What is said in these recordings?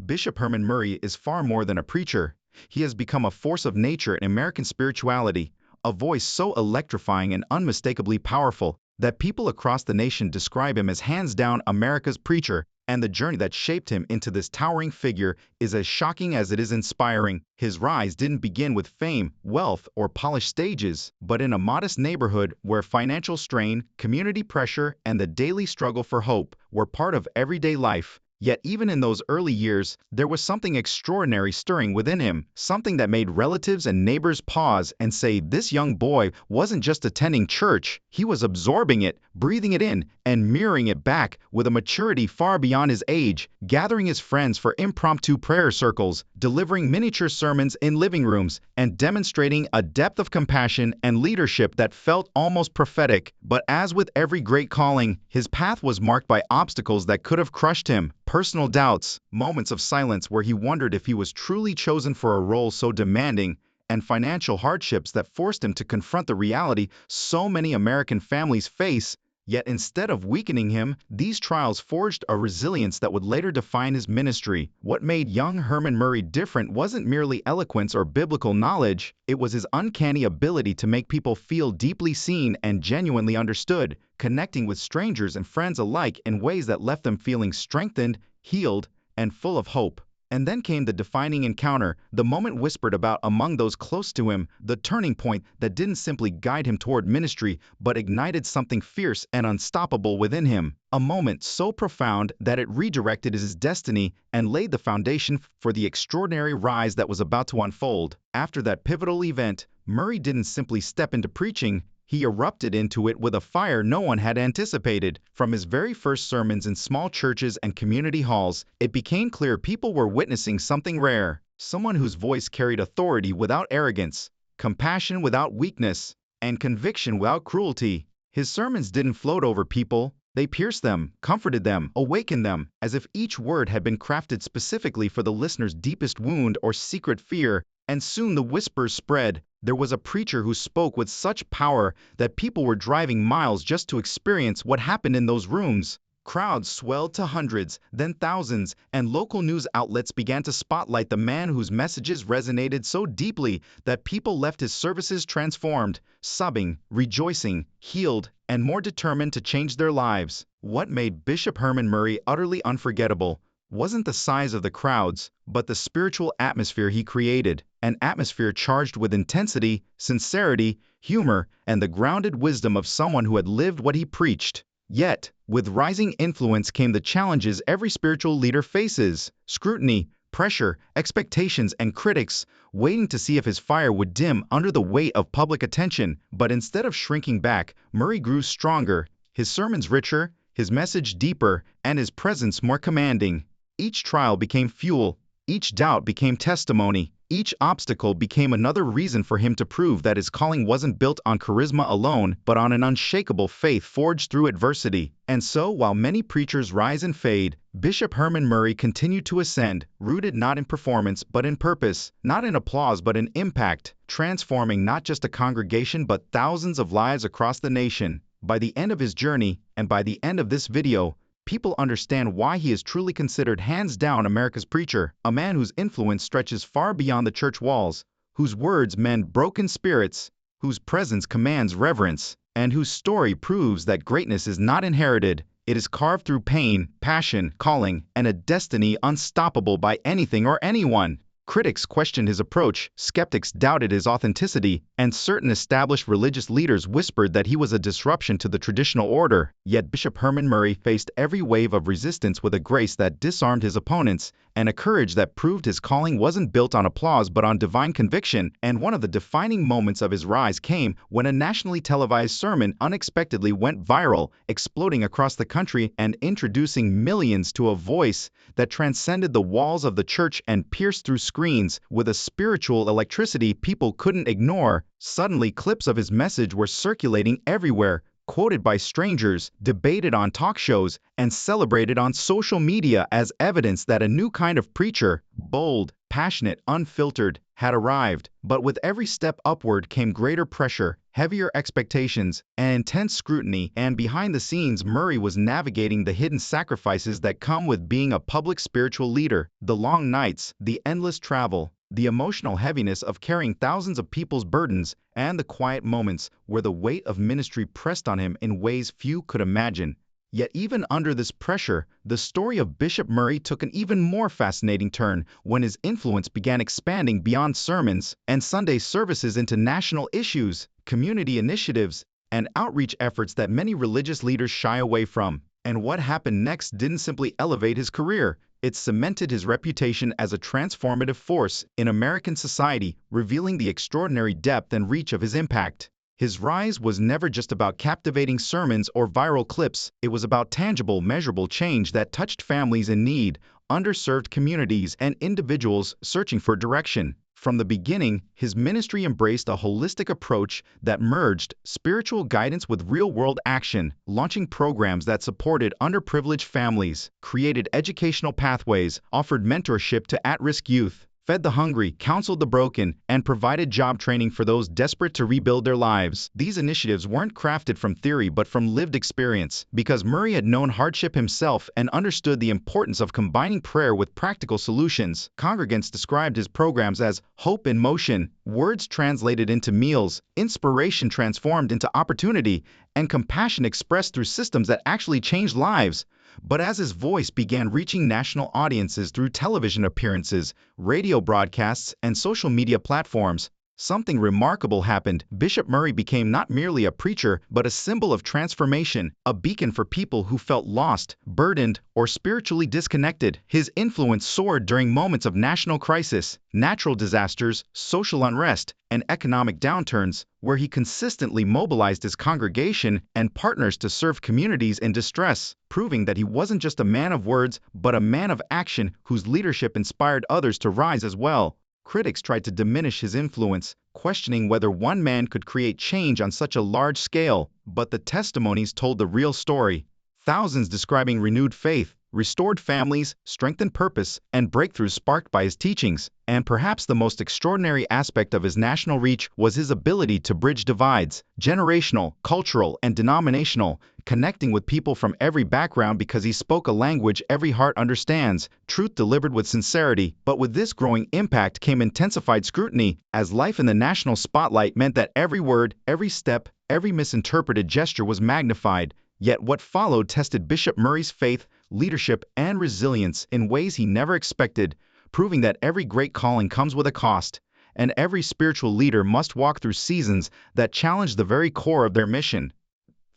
Bishop Herman Murray is far more than a preacher. He has become a force of nature in American spirituality, a voice so electrifying and unmistakably powerful that people across the nation describe him as hands down America's preacher, and the journey that shaped him into this towering figure is as shocking as it is inspiring. His rise didn't begin with fame, wealth, or polished stages, but in a modest neighborhood where financial strain, community pressure, and the daily struggle for hope were part of everyday life. Yet even in those early years, there was something extraordinary stirring within him, something that made relatives and neighbors pause and say this young boy wasn't just attending church, he was absorbing it, breathing it in, and mirroring it back with a maturity far beyond his age, gathering his friends for impromptu prayer circles, delivering miniature sermons in living rooms, and demonstrating a depth of compassion and leadership that felt almost prophetic. But as with every great calling, his path was marked by obstacles that could have crushed him. Personal doubts, moments of silence where he wondered if he was truly chosen for a role so demanding, and financial hardships that forced him to confront the reality so many American families face. Yet instead of weakening him, these trials forged a resilience that would later define his ministry. What made young Herman Murray different wasn't merely eloquence or biblical knowledge, it was his uncanny ability to make people feel deeply seen and genuinely understood, connecting with strangers and friends alike in ways that left them feeling strengthened, healed, and full of hope. And then came the defining encounter, the moment whispered about among those close to him, the turning point that didn't simply guide him toward ministry, but ignited something fierce and unstoppable within him. A moment so profound that it redirected his destiny and laid the foundation for the extraordinary rise that was about to unfold. After that pivotal event, Murray didn't simply step into preaching, he erupted into it with a fire no one had anticipated. From his very first sermons in small churches and community halls, it became clear people were witnessing something rare, someone whose voice carried authority without arrogance, compassion without weakness, and conviction without cruelty. His sermons didn't float over people, they pierced them, comforted them, awakened them, as if each word had been crafted specifically for the listener's deepest wound or secret fear. And soon the whispers spread. There was a preacher who spoke with such power that people were driving miles just to experience what happened in those rooms. Crowds swelled to hundreds, then thousands, and local news outlets began to spotlight the man whose messages resonated so deeply that people left his services transformed, sobbing, rejoicing, healed, and more determined to change their lives. What made Bishop Herman Murray utterly unforgettable wasn't the size of the crowds, but the spiritual atmosphere he created, an atmosphere charged with intensity, sincerity, humor, and the grounded wisdom of someone who had lived what he preached. Yet, with rising influence came the challenges every spiritual leader faces: scrutiny, pressure, expectations, and critics, waiting to see if his fire would dim under the weight of public attention. But instead of shrinking back, Murray grew stronger, his sermons richer, his message deeper, and his presence more commanding. Each trial became fuel, each doubt became testimony, each obstacle became another reason for him to prove that his calling wasn't built on charisma alone, but on an unshakable faith forged through adversity. And so, while many preachers rise and fade, Bishop Herman Murray continued to ascend, rooted not in performance but in purpose, not in applause but in impact, transforming not just a congregation but thousands of lives across the nation. By the end of his journey, and by the end of this video, people understand why he is truly considered hands down America's preacher, a man whose influence stretches far beyond the church walls, whose words mend broken spirits, whose presence commands reverence, and whose story proves that greatness is not inherited, it is carved through pain, passion, calling, and a destiny unstoppable by anything or anyone. Critics questioned his approach, skeptics doubted his authenticity, and certain established religious leaders whispered that he was a disruption to the traditional order. Yet Bishop Herman Murray faced every wave of resistance with a grace that disarmed his opponents, and a courage that proved his calling wasn't built on applause but on divine conviction. And one of the defining moments of his rise came when a nationally televised sermon unexpectedly went viral, exploding across the country and introducing millions to a voice that transcended the walls of the church and pierced through screens with a spiritual electricity people couldn't ignore. Suddenly, clips of his message were circulating everywhere, quoted by strangers, debated on talk shows, and celebrated on social media as evidence that a new kind of preacher, bold, passionate, unfiltered, had arrived, but with every step upward came greater pressure, heavier expectations, and intense scrutiny, and behind the scenes Murray was navigating the hidden sacrifices that come with being a public spiritual leader, the long nights, the endless travel, the emotional heaviness of carrying thousands of people's burdens, and the quiet moments where the weight of ministry pressed on him in ways few could imagine. Yet even under this pressure, the story of Bishop Murray took an even more fascinating turn when his influence began expanding beyond sermons and Sunday services into national issues, community initiatives, and outreach efforts that many religious leaders shy away from. And what happened next didn't simply elevate his career, it cemented his reputation as a transformative force in American society, revealing the extraordinary depth and reach of his impact. His rise was never just about captivating sermons or viral clips, it was about tangible, measurable change that touched families in need, underserved communities, and individuals searching for direction. From the beginning, his ministry embraced a holistic approach that merged spiritual guidance with real-world action, launching programs that supported underprivileged families, created educational pathways, offered mentorship to at-risk youth, fed the hungry, counseled the broken, and provided job training for those desperate to rebuild their lives. These initiatives weren't crafted from theory but from lived experience, because Murray had known hardship himself and understood the importance of combining prayer with practical solutions. Congregants described his programs as hope in motion, words translated into meals, inspiration transformed into opportunity, and compassion expressed through systems that actually changed lives. But as his voice began reaching national audiences through television appearances, radio broadcasts, and social media platforms, something remarkable happened. Bishop Murray became not merely a preacher, but a symbol of transformation, a beacon for people who felt lost, burdened, or spiritually disconnected. His influence soared during moments of national crisis, natural disasters, social unrest, and economic downturns, where he consistently mobilized his congregation and partners to serve communities in distress, proving that he wasn't just a man of words, but a man of action whose leadership inspired others to rise as well. Critics tried to diminish his influence, questioning whether one man could create change on such a large scale, but the testimonies told the real story. Thousands describing renewed faith, restored families, strengthened purpose, and breakthroughs sparked by his teachings. And perhaps the most extraordinary aspect of his national reach was his ability to bridge divides, generational, cultural, and denominational, connecting with people from every background because he spoke a language every heart understands, truth delivered with sincerity. But with this growing impact came intensified scrutiny, as life in the national spotlight meant that every word, every step, every misinterpreted gesture was magnified. Yet what followed tested Bishop Murray's faith, leadership, and resilience in ways he never expected, proving that every great calling comes with a cost, and every spiritual leader must walk through seasons that challenge the very core of their mission.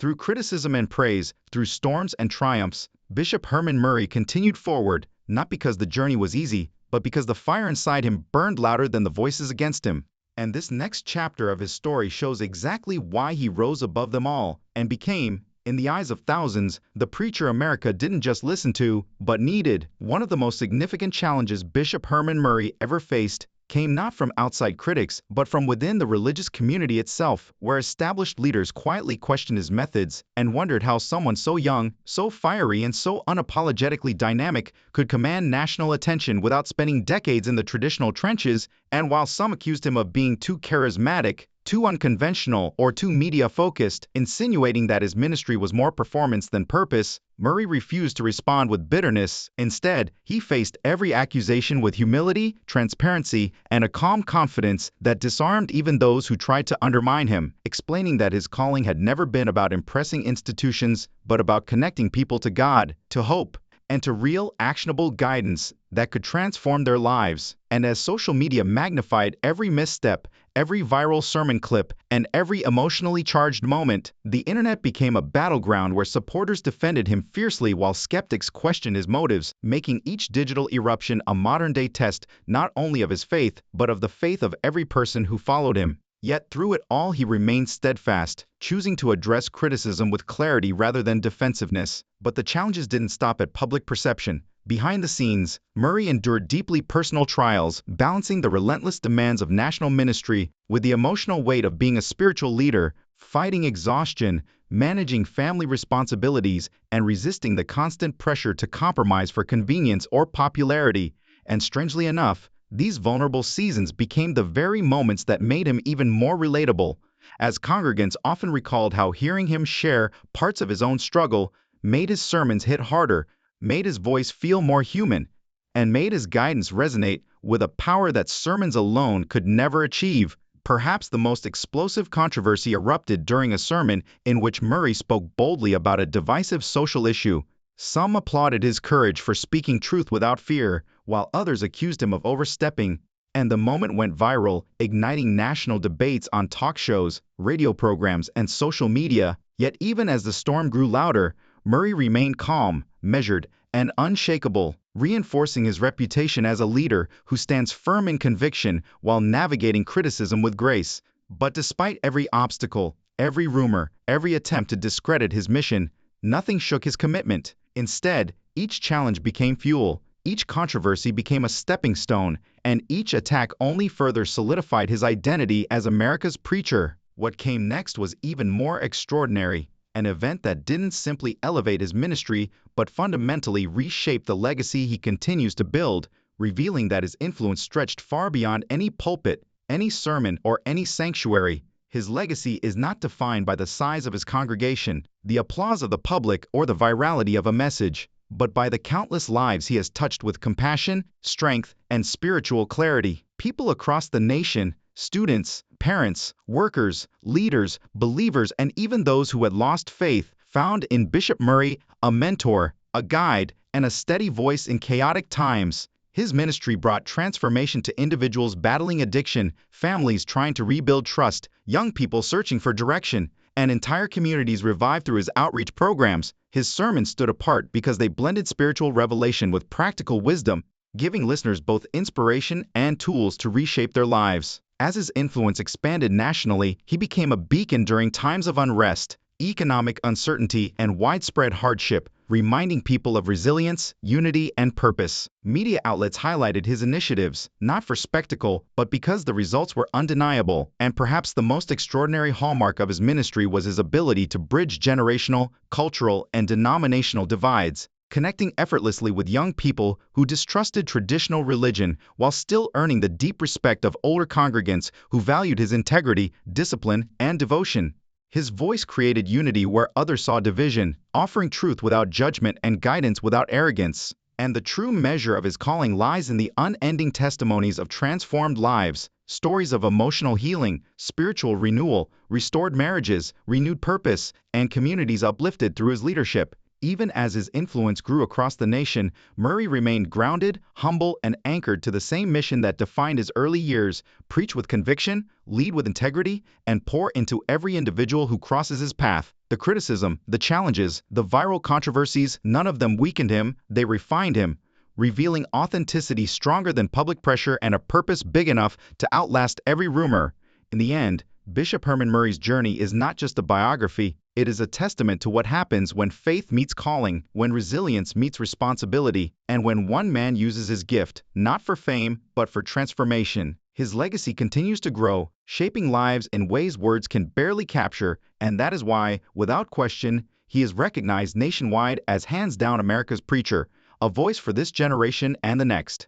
Through criticism and praise, through storms and triumphs, Bishop Herman Murray continued forward, not because the journey was easy, but because the fire inside him burned louder than the voices against him. And this next chapter of his story shows exactly why he rose above them all and became, in the eyes of thousands, the preacher America didn't just listen to, but needed. One of the most significant challenges Bishop Herman Murray ever faced came not from outside critics, but from within the religious community itself, where established leaders quietly questioned his methods and wondered how someone so young, so fiery, and so unapologetically dynamic could command national attention without spending decades in the traditional trenches. And while some accused him of being too charismatic, too unconventional, or too media-focused, insinuating that his ministry was more performance than purpose, Murray refused to respond with bitterness. Instead, he faced every accusation with humility, transparency, and a calm confidence that disarmed even those who tried to undermine him, explaining that his calling had never been about impressing institutions, but about connecting people to God, to hope, and to real, actionable guidance that could transform their lives. And as social media magnified every misstep, every viral sermon clip, and every emotionally charged moment, the internet became a battleground where supporters defended him fiercely while skeptics questioned his motives, making each digital eruption a modern-day test not only of his faith, but of the faith of every person who followed him. Yet through it all he remained steadfast, choosing to address criticism with clarity rather than defensiveness. But the challenges didn't stop at public perception. Behind the scenes, Murray endured deeply personal trials, balancing the relentless demands of national ministry with the emotional weight of being a spiritual leader, fighting exhaustion, managing family responsibilities, and resisting the constant pressure to compromise for convenience or popularity. And strangely enough, These vulnerable seasons became the very moments that made him even more relatable, as congregants often recalled how hearing him share parts of his own struggle made his sermons hit harder, made his voice feel more human, and made his guidance resonate with a power that sermons alone could never achieve. Perhaps the most explosive controversy erupted during a sermon in which Murray spoke boldly about a divisive social issue. Some applauded his courage for speaking truth without fear, while others accused him of overstepping, and the moment went viral, igniting national debates on talk shows, radio programs, and social media. Yet even as the storm grew louder, Murray remained calm, measured, and unshakable, reinforcing his reputation as a leader who stands firm in conviction while navigating criticism with grace. But despite every obstacle, every rumor, every attempt to discredit his mission, nothing shook his commitment. Instead, each challenge became fuel, each controversy became a stepping stone, and each attack only further solidified his identity as America's preacher. What came next was even more extraordinary, an event that didn't simply elevate his ministry but fundamentally reshaped the legacy he continues to build, revealing that his influence stretched far beyond any pulpit, any sermon, or any sanctuary. His legacy is not defined by the size of his congregation, the applause of the public, or the virality of a message, but by the countless lives he has touched with compassion, strength, and spiritual clarity. People across the nation, students, parents, workers, leaders, believers, and even those who had lost faith, found in Bishop Murray a mentor, a guide, and a steady voice in chaotic times. His ministry brought transformation to individuals battling addiction, families trying to rebuild trust, young people searching for direction, and entire communities revived through his outreach programs. His sermons stood apart because they blended spiritual revelation with practical wisdom, giving listeners both inspiration and tools to reshape their lives. As his influence expanded nationally, he became a beacon during times of unrest, economic uncertainty, and widespread hardship, reminding people of resilience, unity, and purpose. Media outlets highlighted his initiatives, not for spectacle, but because the results were undeniable. And perhaps the most extraordinary hallmark of his ministry was his ability to bridge generational, cultural, and denominational divides, connecting effortlessly with young people who distrusted traditional religion while still earning the deep respect of older congregants who valued his integrity, discipline, and devotion. His voice created unity where others saw division, offering truth without judgment and guidance without arrogance. And the true measure of his calling lies in the unending testimonies of transformed lives, stories of emotional healing, spiritual renewal, restored marriages, renewed purpose, and communities uplifted through his leadership. Even as his influence grew across the nation, Murray remained grounded, humble, and anchored to the same mission that defined his early years: preach with conviction, lead with integrity, and pour into every individual who crosses his path. The criticism, the challenges, the viral controversies, none of them weakened him, they refined him, revealing authenticity stronger than public pressure and a purpose big enough to outlast every rumor. In the end, Bishop Herman Murray's journey is not just a biography, it is a testament to what happens when faith meets calling, when resilience meets responsibility, and when one man uses his gift, not for fame, but for transformation. His legacy continues to grow, shaping lives in ways words can barely capture, and that is why, without question, he is recognized nationwide as hands down America's preacher, a voice for this generation and the next.